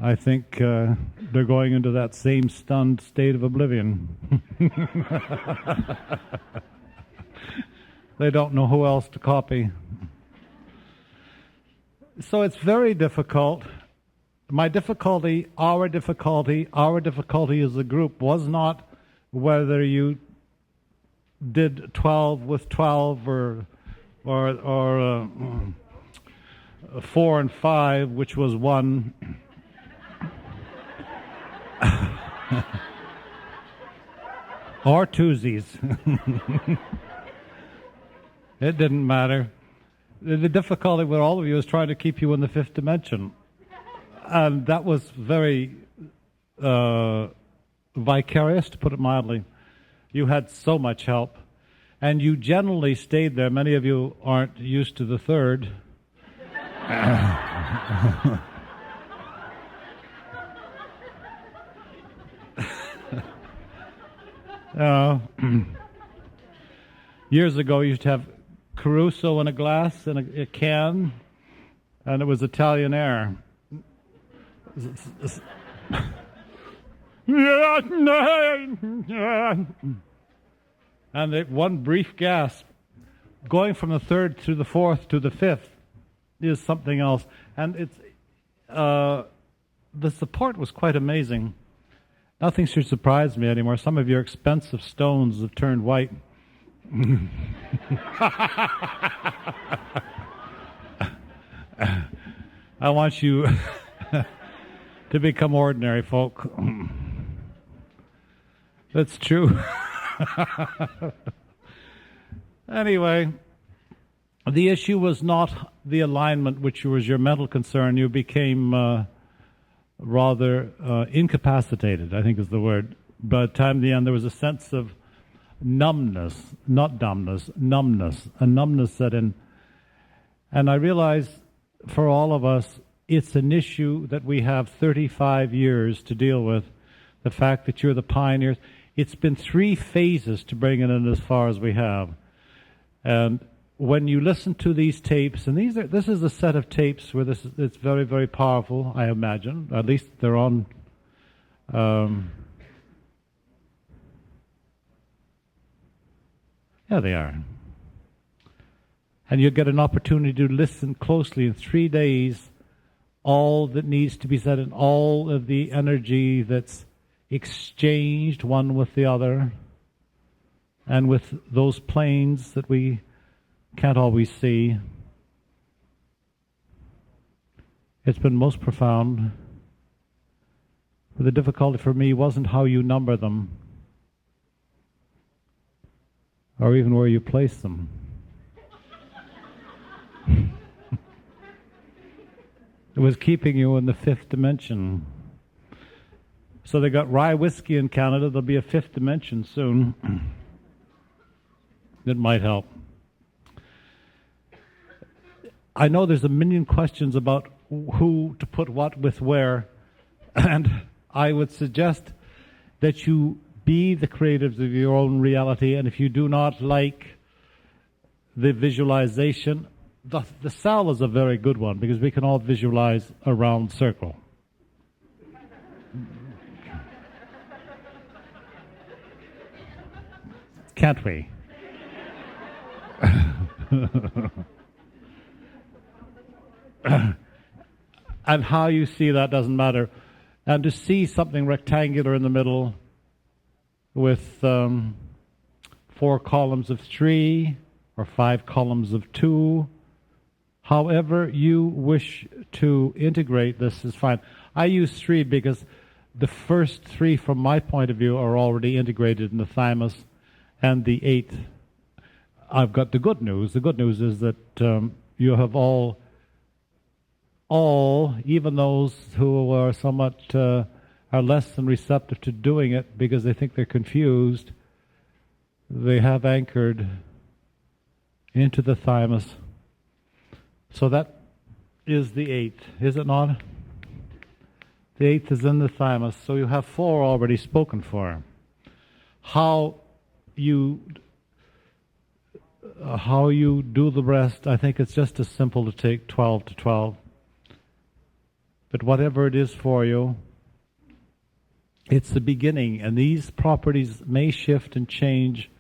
I think they're going into that same stunned state of oblivion. They don't know who else to copy. So it's very difficult. My difficulty, our difficulty as a group was not whether you did 12 with 12 or 4 and 5, which was 1. Or twosies. It didn't matter. The difficulty with all of you is trying to keep you in the fifth dimension. And that was very vicarious, to put it mildly. You had so much help. And you generally stayed there. Many of you aren't used to the third. Years ago, you used to have Caruso in a glass, in a can, and it was Italian air. And one brief gasp, going from the third to the fourth to the fifth, is something else. And it's the support was quite amazing. Nothing should surprise me anymore. Some of your expensive stones have turned white. I want you to become ordinary folk. That's true. Anyway, the issue was not the alignment, which was your mental concern. You became rather incapacitated, I think is the word. By the time the end, there was a sense of numbness, not dumbness, numbness. A numbness set in. And I realize for all of us, it's an issue that we have 35 years to deal with. The fact that you're the pioneers. It's been 3 phases to bring it in as far as we have. And when you listen to these tapes, and this is a set of tapes where it's very, very powerful, I imagine. At least they're on. Yeah, they are. And you get an opportunity to listen closely in 3 days, all that needs to be said and all of the energy that's exchanged one with the other, and with those planes that we can't always see. It's been most profound. But the difficulty for me wasn't how you number them, or even where you place them. It was keeping you in the fifth dimension. So they got rye whiskey in Canada. There'll be a fifth dimension soon. That might help. I know there's a million questions about who to put what with where, and I would suggest that you be the creators of your own reality, and if you do not like the visualization, the cell is a very good one, because we can all visualize a round circle. Can't we? And how you see that doesn't matter. And to see something rectangular in the middle with 4 columns of 3 or 5 columns of 2, however you wish to integrate this is fine. I use 3 because the first 3 from my point of view are already integrated in the thymus, and the 8th, I've got the good news. The good news is that you have all, even those who are somewhat are less than receptive to doing it because they think they're confused, they have anchored into the thymus. So that is the 8th, is it not? The 8th is in the thymus, so you have 4 already spoken for. How you do the rest, I think it's just as simple to take 12 to 12. But whatever it is for you, it's the beginning, and these properties may shift and change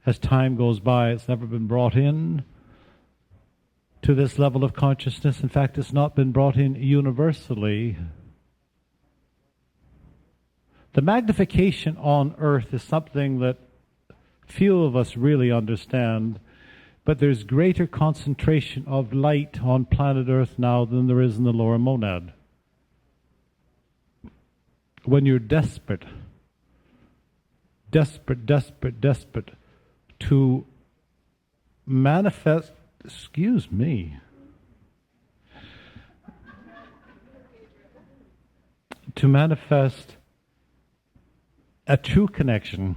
as time goes by. It's never been brought in to this level of consciousness. In fact, it's not been brought in universally. The magnification on Earth is something that few of us really understand, but there's greater concentration of light on planet Earth now than there is in the lower monad. When you're desperate to manifest, excuse me, to manifest a true connection,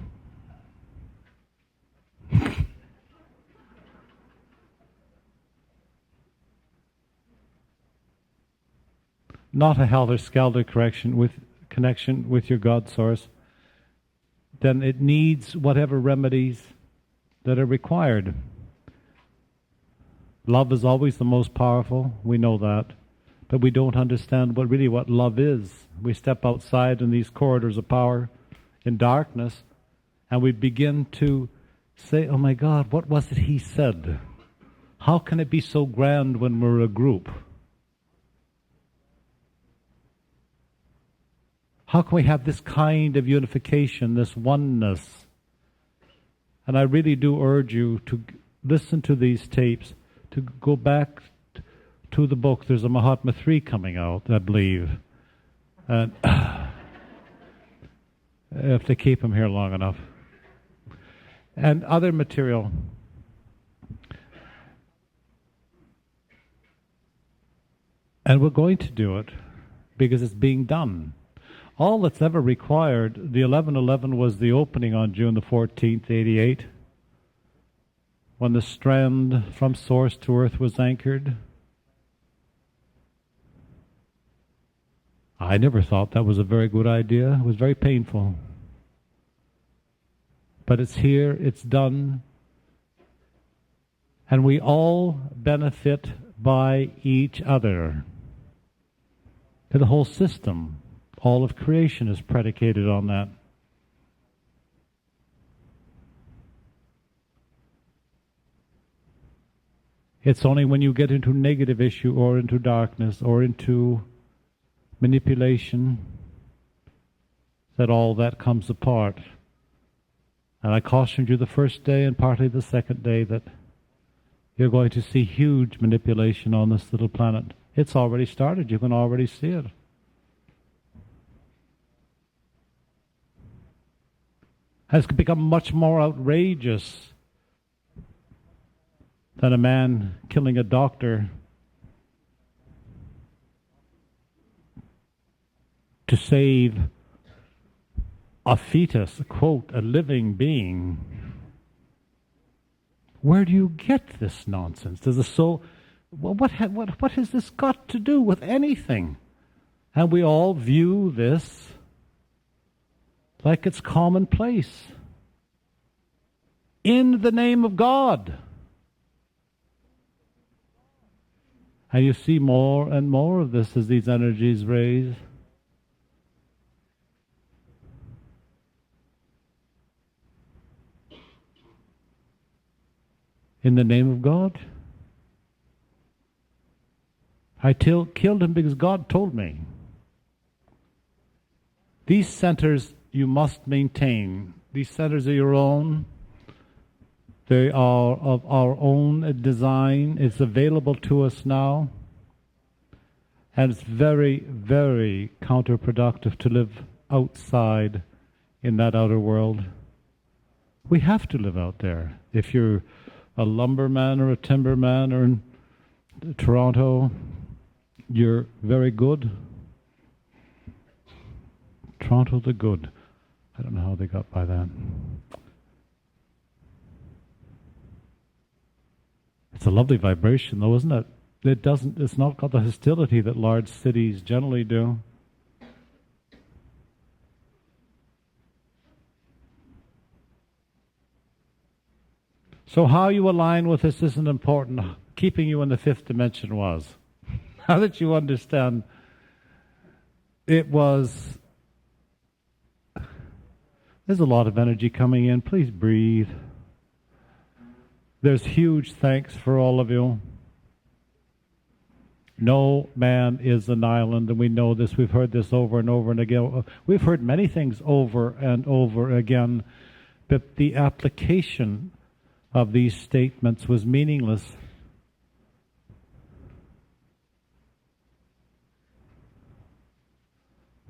not a helter-skelter connection with your God source, then it needs whatever remedies that are required. Love is always the most powerful, we know that, but we don't understand what love is. We step outside in these corridors of power, in darkness, and we begin to say, oh my God, what was it he said? How can it be so grand when we're a group? How can we have this kind of unification, this oneness? And I really do urge you to listen to these tapes, to go back to the book. There's a Mahatma 3 coming out, I believe. And if they keep him here long enough. And other material. And we're going to do it because it's being done. All that's ever required, the 1111 was the opening on June the 14th, 88, when the strand from source to earth was anchored. I never thought that was a very good idea. It was very painful. But it's here, it's done, and we all benefit by each other. The whole system, all of creation is predicated on that. It's only when you get into negative issue or into darkness or into manipulation that all that comes apart. And I cautioned you the first day and partly the second day that you're going to see huge manipulation on this little planet. It's already started. You can already see it. Has become much more outrageous than a man killing a doctor to save a fetus, quote, a living being. Where do you get this nonsense? Does the soul? Well, what has this got to do with anything? And we all view this like it's commonplace. In the name of God. And you see more and more of this as these energies raise. In the name of God. I killed him because God told me. These centers you must maintain. These centers are your own. They are of our own design. It's available to us now. And it's very, very counterproductive to live outside in that outer world. We have to live out there. If you're a lumberman or a timberman or in Toronto, you're very good. Toronto the good. I don't know how they got by that. It's a lovely vibration though, isn't it? It's not got the hostility that large cities generally do. So how you align with this isn't important. Keeping you in the fifth dimension was. Now that you understand it was, there's a lot of energy coming in. Please breathe. There's huge thanks for all of you. No man is an island, and we know this. We've heard this over and over and again. We've heard many things over and over again, but the application of these statements was meaningless.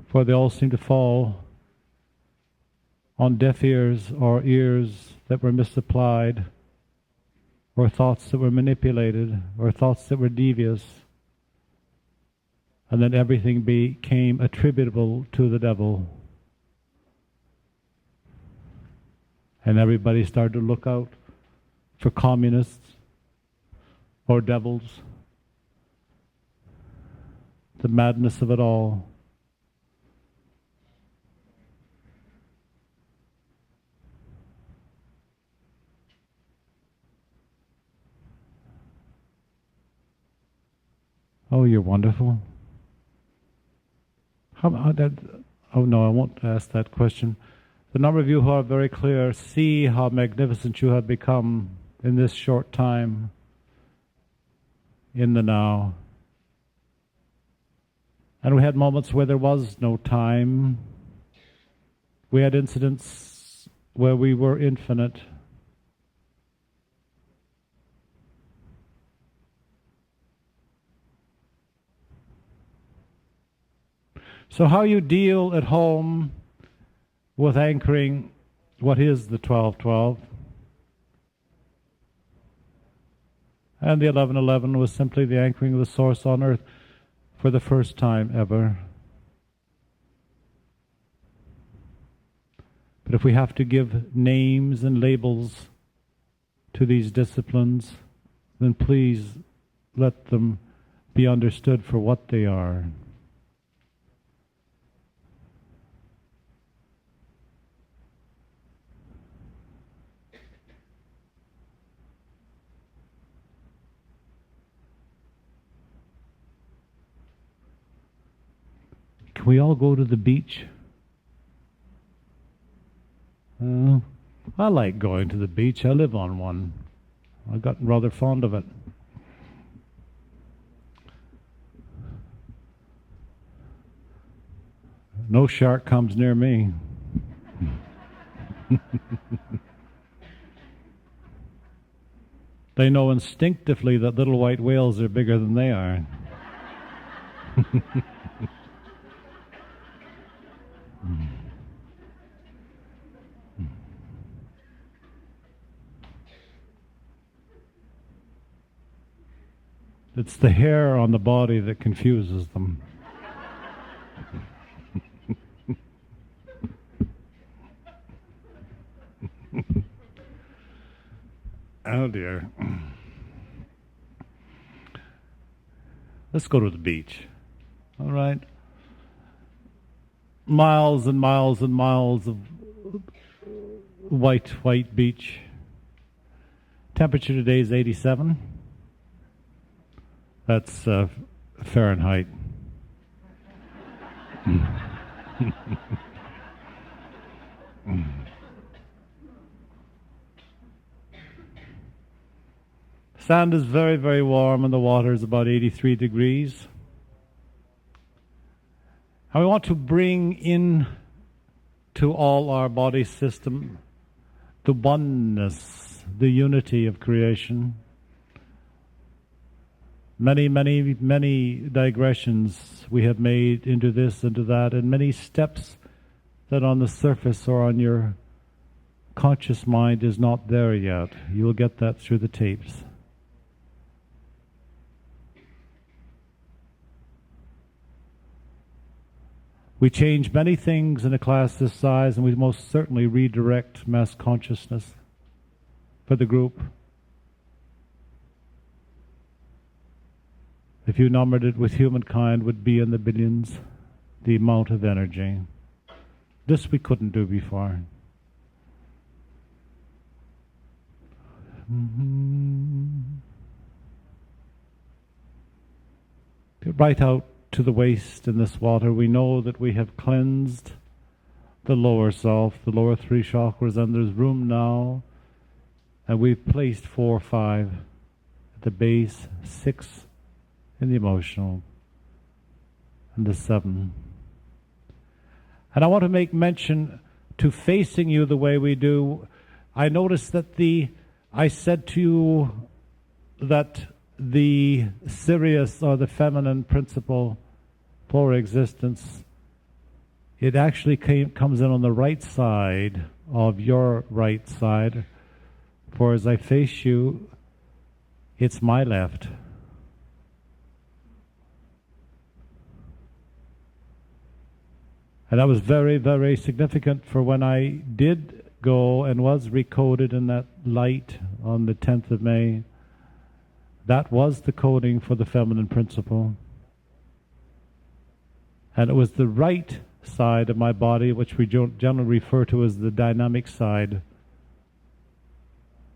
For they all seem to fall on deaf ears or ears that were misapplied, or thoughts that were manipulated, or thoughts that were devious. And then everything became attributable to the devil. And everybody started to look out for communists or devils. The madness of it all. Oh, you're wonderful. Oh no, I won't ask that question. The number of you who are very clear see how magnificent you have become in this short time, in the now. And we had moments where there was no time. We had incidents where we were infinite. So how you deal at home with anchoring what is the 12-12, and the 11-11 was simply the anchoring of the source on earth for the first time ever. But if we have to give names and labels to these disciplines, then please let them be understood for what they are. Can we all go to the beach? I like going to the beach. I live on one. I've gotten rather fond of it. No shark comes near me. They know instinctively that little white whales are bigger than they are. It's the hair on the body that confuses them. Oh dear. Let's go to the beach. All right. Miles and miles and miles of white beach. Temperature today is 87. That's Fahrenheit. Sand is very, very warm and the water is about 83 degrees. And we want to bring in to all our body system the oneness, the unity of creation. Many digressions we have made into this, into that, and many steps that on the surface or on your conscious mind is not there yet. You will get that through the tapes. We change many things in a class this size, and we most certainly redirect mass consciousness for the group. If you numbered it with humankind, would be in the billions, the amount of energy. This we couldn't do before. Write out to the waist in this water, we know that we have cleansed the lower self, the lower three chakras, and there's room now. And we've placed 4, 5 at the base, 6 in the emotional, and the 7. And I want to make mention to facing you the way we do. I noticed that I said to you that the Sirius, or the feminine principle for existence, it actually comes in on the right side of your right side. For as I face you, it's my left. And that was very, very significant, for when I did go and was recoded in that light on the 10th of May, that was the coding for the feminine principle. And it was the right side of my body, which we generally refer to as the dynamic side,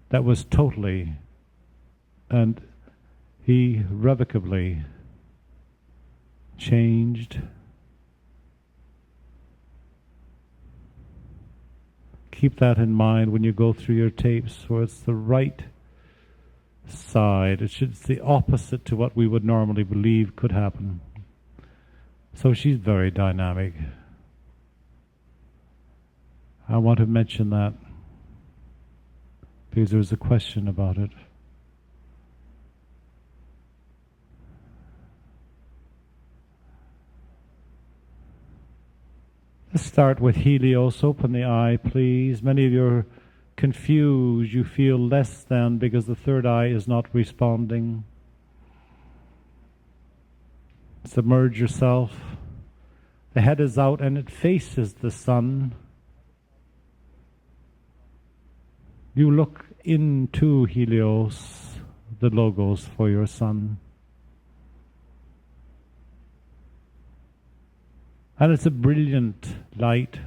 that was totally and irrevocably changed. Keep that in mind when you go through your tapes, where it's the right side. It's the opposite to what we would normally believe could happen. So she's very dynamic. I want to mention that because there was a question about it. Let's start with Helios. Open the eye, please. Many of you are confused. You feel less than because the third eye is not responding. Submerge yourself. The head is out and it faces the sun. You look into Helios, the logos for your sun. And it's a brilliant light.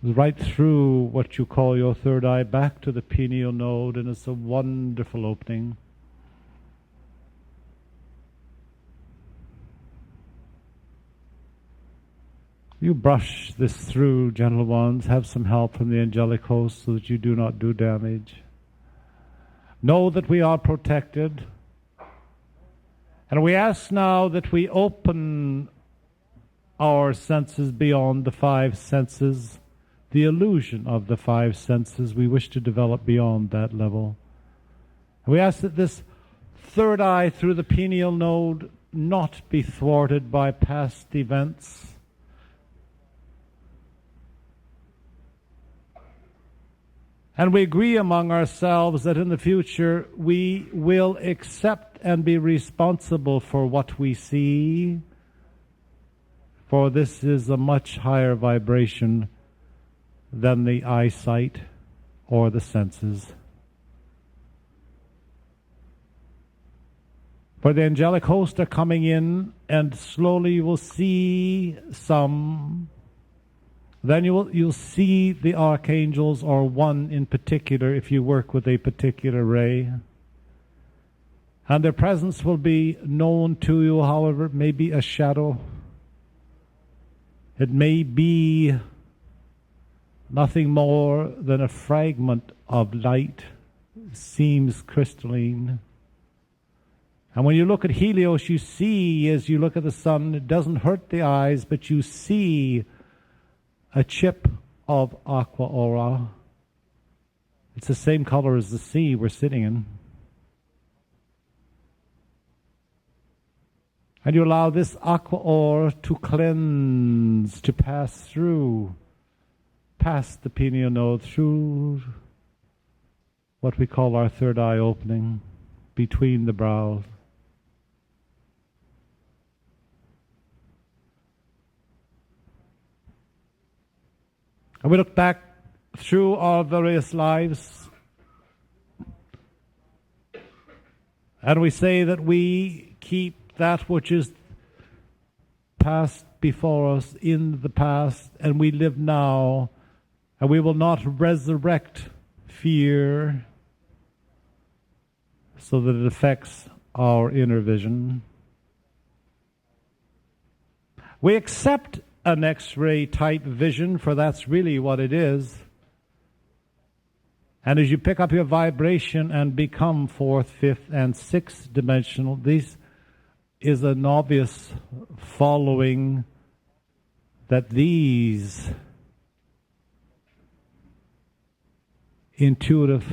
Right through what you call your third eye, back to the pineal node, and it's a wonderful opening. You brush this through, gentle ones. Have some help from the angelic host so that you do not do damage. Know that we are protected. And we ask now that we open our senses beyond the 5 senses, the illusion of the 5 senses. We wish to develop beyond that level. And we ask that this third eye through the pineal node not be thwarted by past events. And we agree among ourselves that in the future we will accept and be responsible for what we see, for this is a much higher vibration than the eyesight or the senses. For the angelic hosts are coming in, and slowly you will see some. Then you'll see the archangels, or one in particular, if you work with a particular ray. And their presence will be known to you, however, it may be a shadow. It may be nothing more than a fragment of light, seems crystalline. And when you look at Helios, you see, as you look at the sun, it doesn't hurt the eyes, but you see a chip of aqua aura. It's the same color as the sea we're sitting in. And you allow this aqua aura to cleanse, to pass through, past the pineal node, through what we call our third eye opening, between the brows. And we look back through our various lives, and we say that we keep that which is past before us in the past, and we live now, and we will not resurrect fear so that it affects our inner vision. We accept an X-ray type vision, for that's really what it is. And as you pick up your vibration and become fourth, fifth, and sixth dimensional, this is an obvious following that these intuitive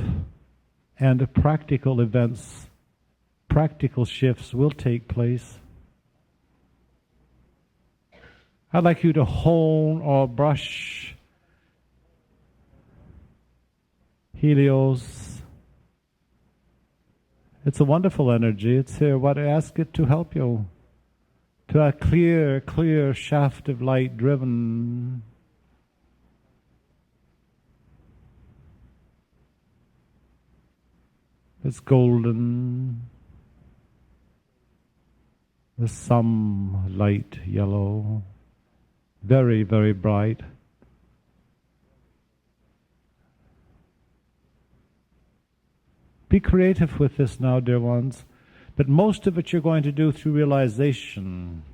and practical events, practical shifts will take place. I'd like you to hone or brush Helios. It's a wonderful energy. It's here. What I ask it to help you to a clear, clear shaft of light driven. It's golden. There's some light yellow. Very, very bright. Be creative with this now, dear ones. But most of it you're going to do through realization.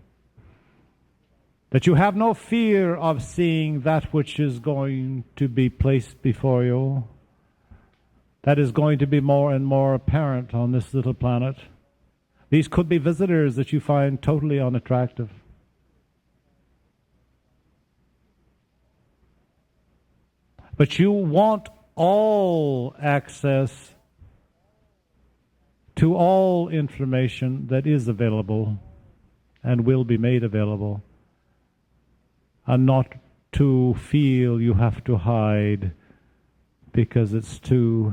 That you have no fear of seeing that which is going to be placed before you. That is going to be more and more apparent on this little planet. These could be visitors that you find totally unattractive. But you want all access to all information that is available and will be made available, and not to feel you have to hide because it's too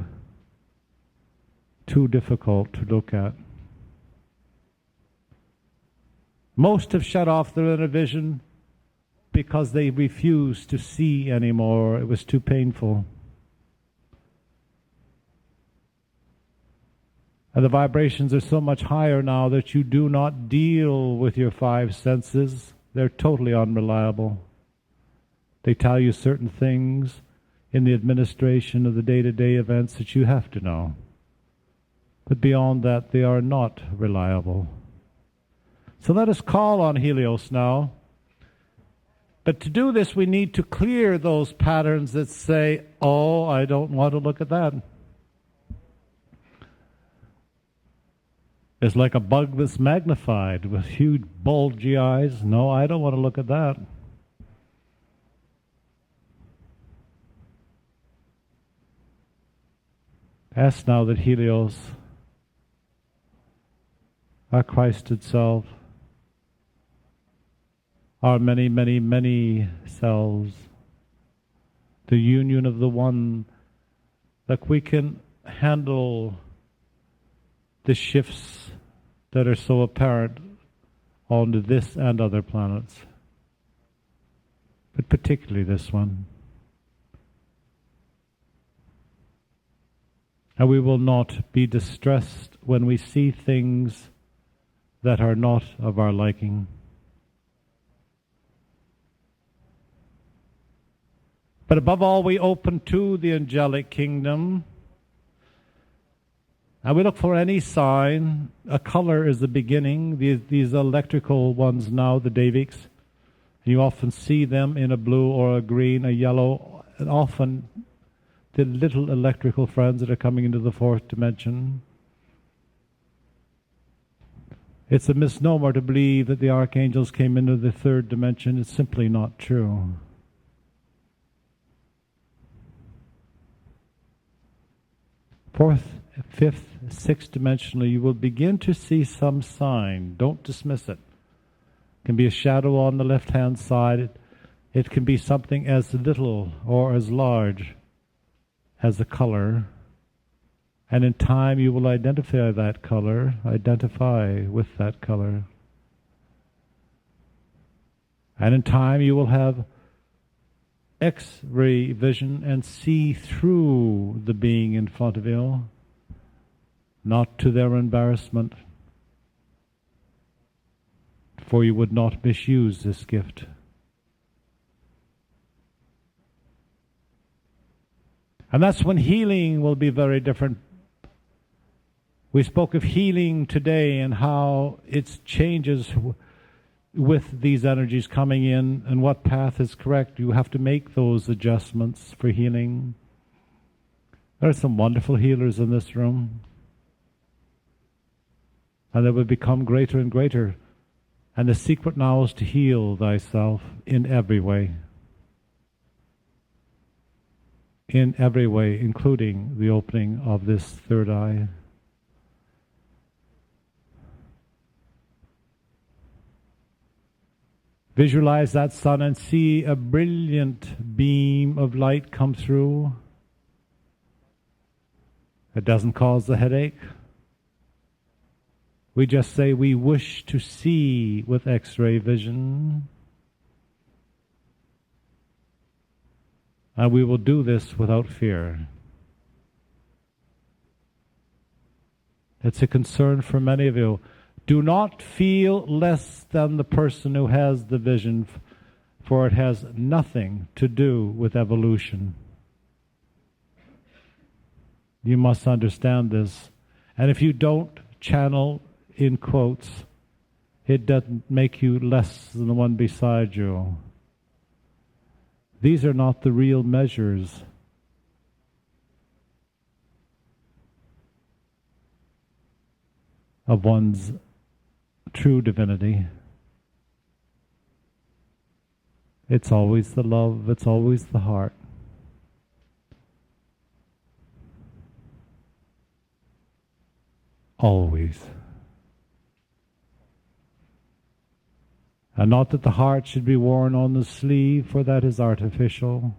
difficult to look at. Most have shut off their inner vision because they refused to see anymore. It was too painful. And the vibrations are so much higher now that you do not deal with your five senses. They're totally unreliable. They tell you certain things in the administration of the day-to-day events that you have to know. But beyond that, they are not reliable. So let us call on Helios now. But to do this, we need to clear those patterns that say, oh, I don't want to look at that. It's like a bug that's magnified with huge bulgy eyes. No, I don't want to look at that. Ask now that Helios, our Christ itself, our many, many, many selves, the union of the one, that we can handle the shifts that are so apparent on this and other planets, but particularly this one. And we will not be distressed when we see things that are not of our liking. But above all, we open to the angelic kingdom. And we look for any sign. A color is the beginning. These electrical ones now, the Davics, you often see them in a blue or a green, a yellow, and often the little electrical friends that are coming into the fourth dimension. It's a misnomer to believe that the archangels came into the third dimension. It's simply not true. Fourth, fifth, sixth dimensionally, you will begin to see some sign. Don't dismiss it. It can be a shadow on the left-hand side. It can be something as little or as large as a color. And in time you will identify that color, identify with that color. And in time you will have X-ray vision and see through the being in front of you, not to their embarrassment, for you would not misuse this gift. And that's when healing will be very different. We spoke of healing today and how it changes with these energies coming in and what path is correct. You have to make those adjustments for healing. There are some wonderful healers in this room, and they will become greater and greater. And the secret now is to heal thyself in every way. In every way, including the opening of this third eye. Visualize that sun and see a brilliant beam of light come through. It doesn't cause the headache. We just say we wish to see with X-ray vision. And we will do this without fear. It's a concern for many of you. Do not feel less than the person who has the vision, for it has nothing to do with evolution. You must understand this. And if you don't channel in quotes, it doesn't make you less than the one beside you. These are not the real measures. Of one's true divinity. It's always the love, it's always the heart. Always. And not that the heart should be worn on the sleeve, for that is artificial.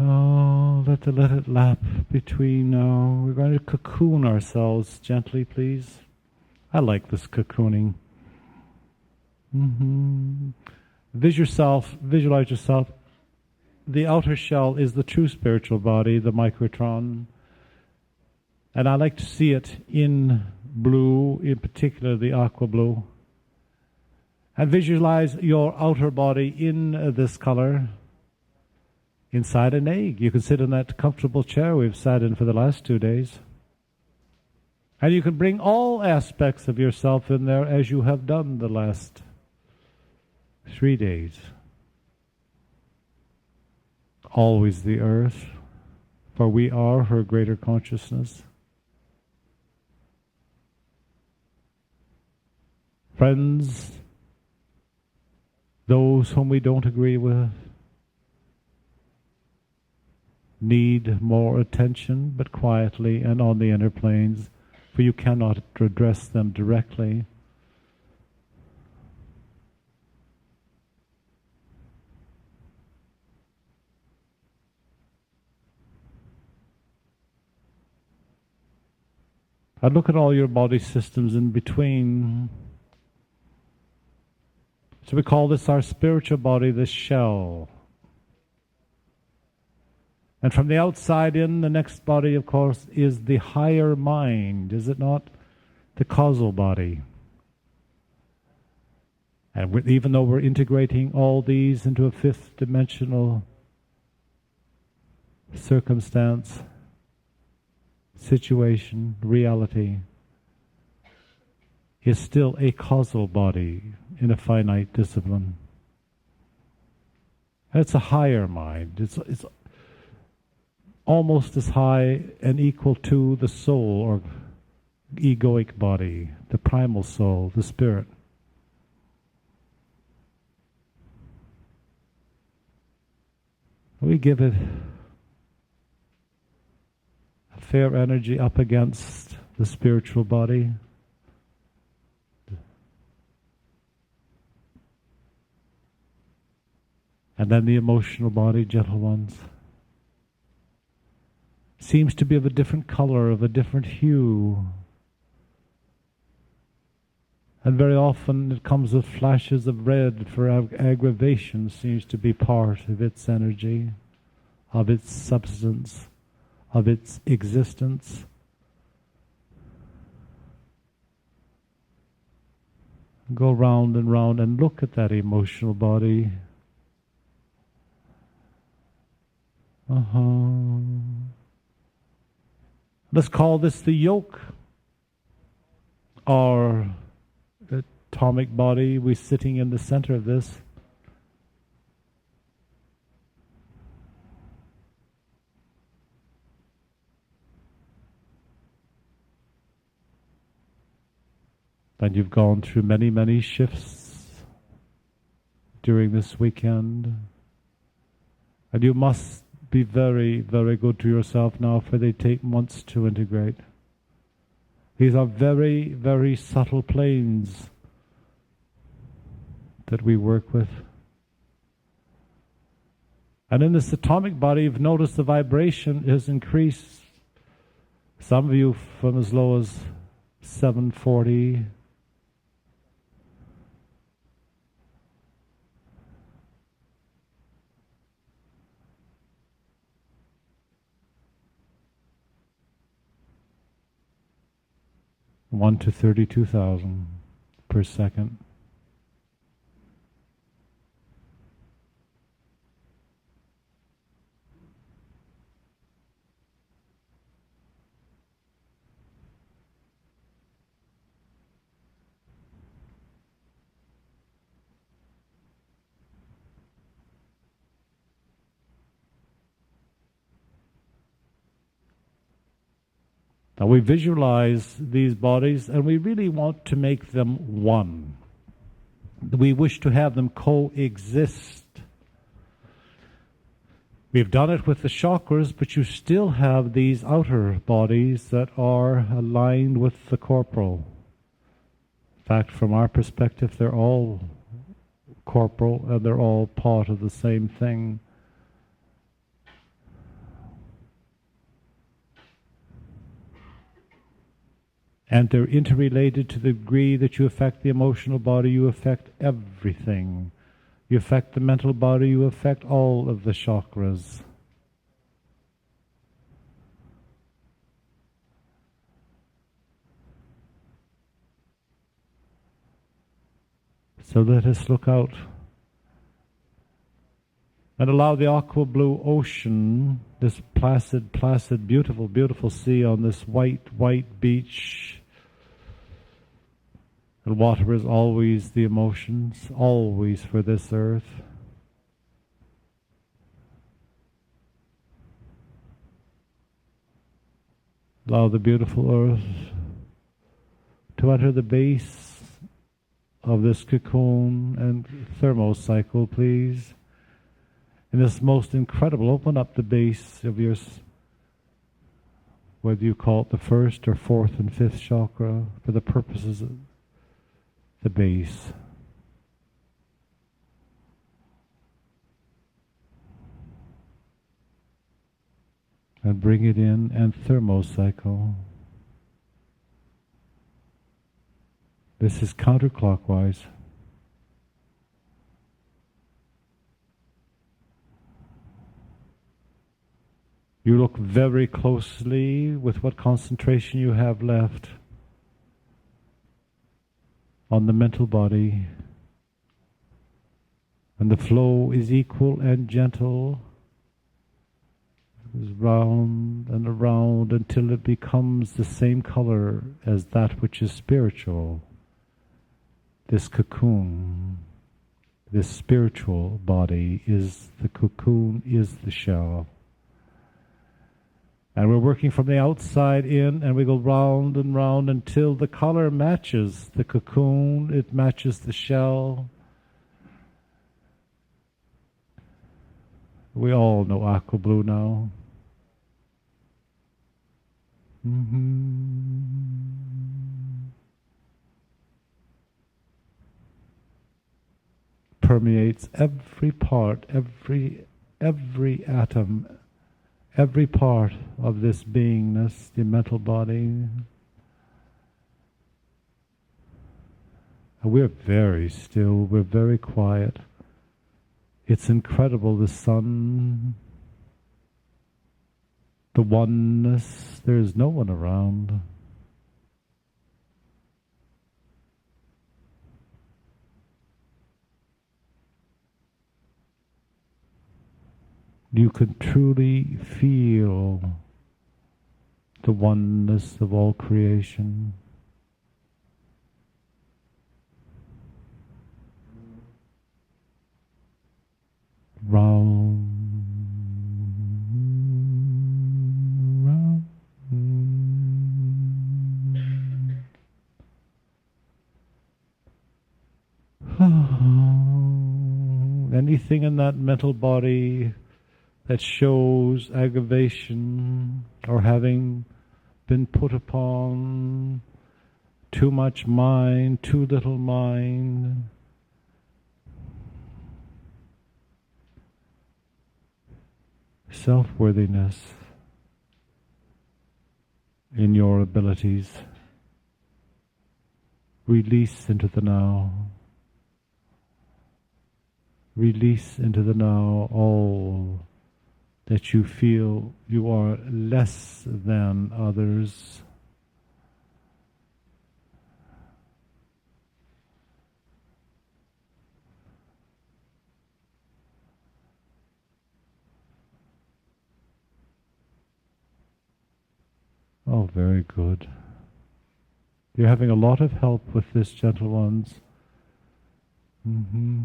Oh, let it lap between now. We're going to cocoon ourselves gently, please. I like this cocooning. Visualize yourself. The outer shell is the true spiritual body, the microtron. And I like to see it in blue, in particular the aqua blue. And visualize your outer body in this color. Inside an egg. You can sit in that comfortable chair we've sat in for the last 2 days. And you can bring all aspects of yourself in there as you have done the last 3 days. Always the earth, for we are her greater consciousness. Friends, those whom we don't agree with, need more attention, but quietly and on the inner planes, for you cannot address them directly. And look at all your body systems in between. So we call this our spiritual body, the shell. And from the outside in, the next body, of course, is the higher mind, is it not? The causal body. And even though we're integrating all these into a fifth dimensional circumstance, situation, reality, is still a causal body in a finite discipline. And it's a higher mind. It's almost as high and equal to the soul or egoic body, the primal soul, the spirit. We give it a fair energy up against the spiritual body. And then the emotional body, gentle ones. Seems to be of a different color, of a different hue. And very often it comes with flashes of red, for aggravation seems to be part of its energy, of its substance, of its existence. Go round and look at that emotional body. Let's call this the yoke, our atomic body. We're sitting in the center of this. And you've gone through many, many shifts during this weekend. And you must be very, very good to yourself now, for they take months to integrate. These are very, very subtle planes that we work with. And in this atomic body, you've noticed the vibration has increased. Some of you from as low as 740. One to 32,000 per second. Now we visualize these bodies and we really want to make them one. We wish to have them coexist. We've done it with the chakras, but you still have these outer bodies that are aligned with the corporal. In fact, from our perspective, they're all corporal and they're all part of the same thing. And they're interrelated to the degree that you affect the emotional body, you affect everything. You affect the mental body, you affect all of the chakras. So let us look out and allow the aqua blue ocean, this placid, placid, beautiful, beautiful sea on this white, white beach. And water is always the emotions, always for this earth. Allow the beautiful earth to enter the base of this cocoon and thermocycle, please. In this most incredible, open up the base of your, whether you call it the first or fourth and fifth chakra, for the purposes of the base. And bring it in and thermocycle. This is counterclockwise. You look very closely with what concentration you have left on the mental body, and the flow is equal and gentle. It goes round and around until it becomes the same color as that which is spiritual. This cocoon, this spiritual body is the cocoon, is the shell. And we're working from the outside in, and we go round and round until the color matches the cocoon, it matches the shell. We all know aqua blue now. Permeates every part, every atom, every part of this beingness, the mental body. And we're very still, we're very quiet. It's incredible, the sun, the oneness, there's no one around. you can truly feel the oneness of all creation. Round, round. Anything in that mental body that shows aggravation or having been put upon, too much mind, too little mind, self-worthiness in your abilities, release into the now. Release into the now all that you feel you are less than others. Oh, very good. You're having a lot of help with this, gentle ones. Mm-hmm.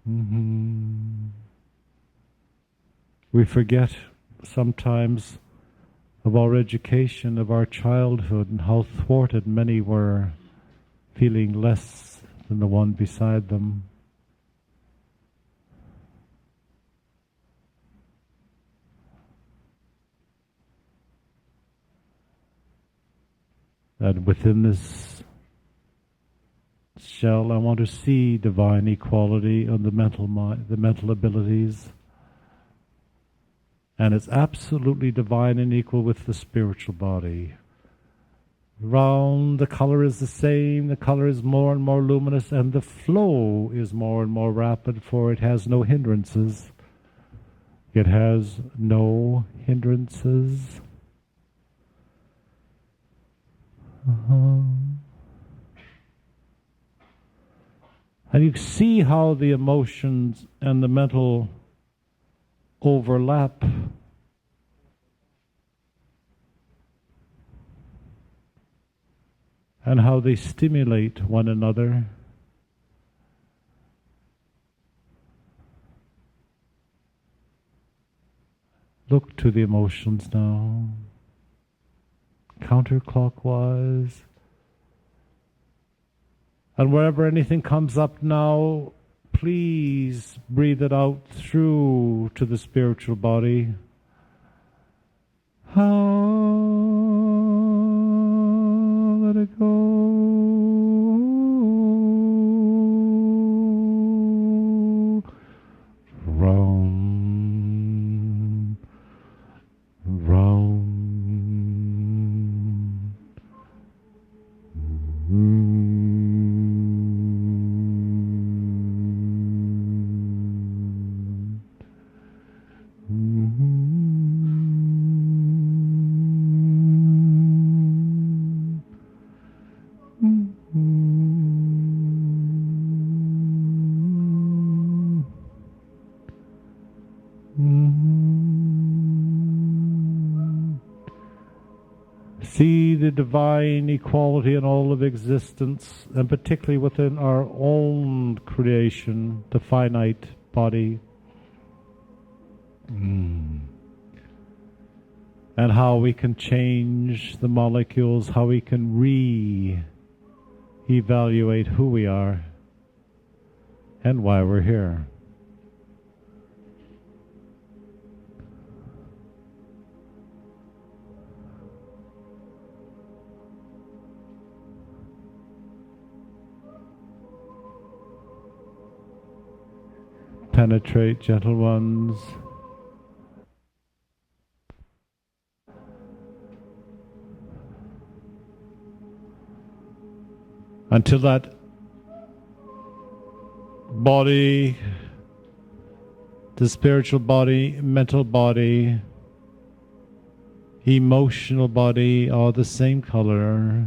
Mm-hmm. We forget sometimes of our education, of our childhood, and how thwarted many were, feeling less than the one beside them. And within this shell, I want to see divine equality on the mental mind, the mental abilities. And it's absolutely divine and equal with the spiritual body. Round, the color is the same, the color is more and more luminous, and the flow is more and more rapid, for it has no hindrances. It has no hindrances. And you see how the emotions and the mental overlap. And how they stimulate one another. Look to the emotions now, counterclockwise. And wherever anything comes up now, please breathe it out through to the spiritual body. Let it go. Round, round. See the divine equality in all of existence, and particularly within our own creation, the finite body. And how we can change the molecules, how we can re-evaluate who we are and why we're here. Penetrate, gentle ones. Until that body, the spiritual body, mental body, emotional body are the same color.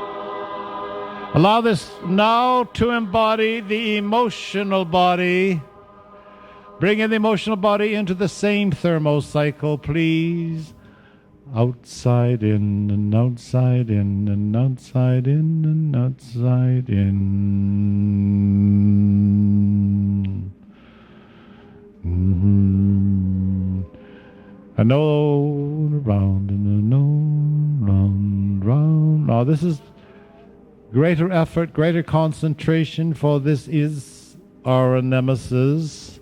Allow this now to embody the emotional body. Bring in the emotional body into the same thermocycle, please. Outside in and outside in and outside in and outside in. A node round and a node round, round. Now this is greater effort, greater concentration, for this is our nemesis.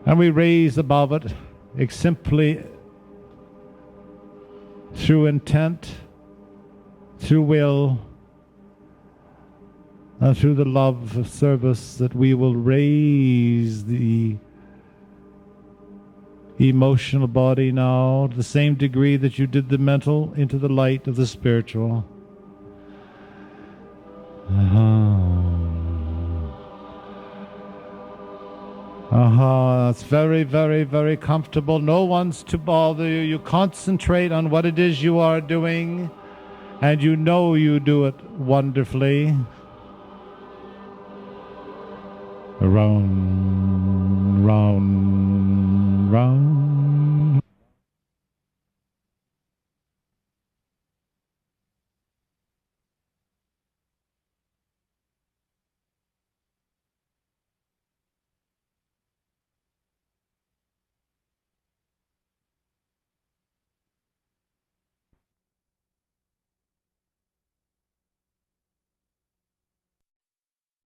And we raise above it simply through intent, through will, and through the love of service, that we will raise the emotional body now to the same degree that you did the mental into the light of the spiritual. That's very, very, very comfortable. No one's to bother you. You concentrate on what it is you are doing, and you know you do it wonderfully. Round, round, round.